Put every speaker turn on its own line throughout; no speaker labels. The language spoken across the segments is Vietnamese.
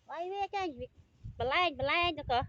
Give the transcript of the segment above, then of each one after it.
Quay về chơi bờ lên cho cơ.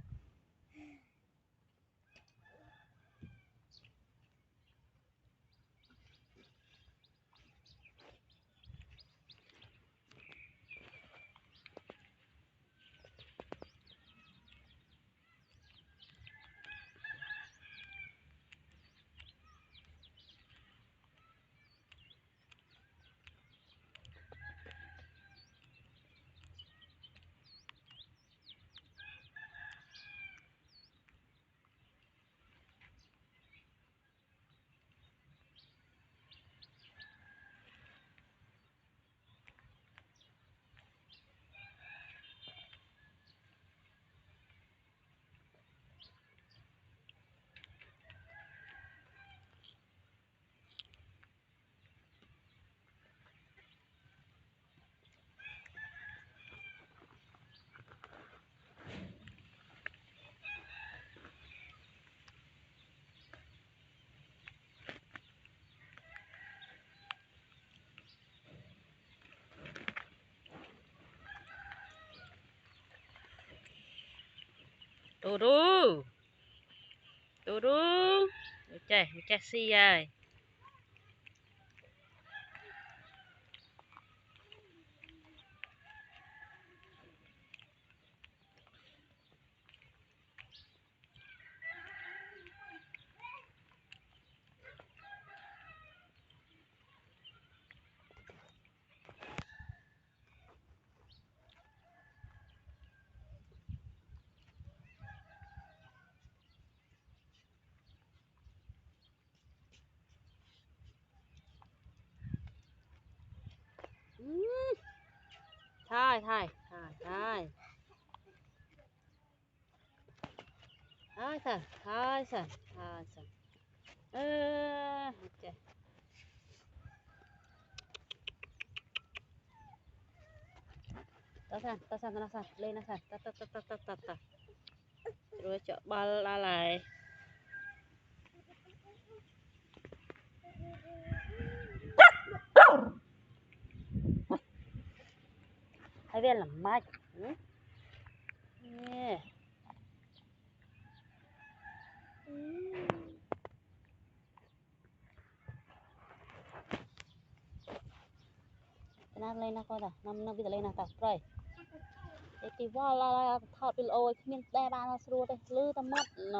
Đu đu đu đu chơi xì ơi. Thôi thôi thôi thôi thôi thôi thôi thôi thôi thôi. Trời. Ta san lên nó san ta rồi chợ ba la lại hai bên làm mai nè nó lên nó coi nào năm bây giờ lên nào tập rồi thì qua là thọt bị ôi miếng đe ba nó xua đây lư tao mất nè.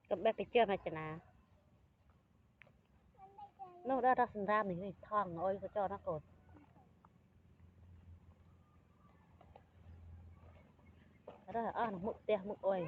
Cầm bếp cái chưa mà chả nào nó đã ra sinh ra mình thong ôi cho nó cột đó là nó mực tia mực ôi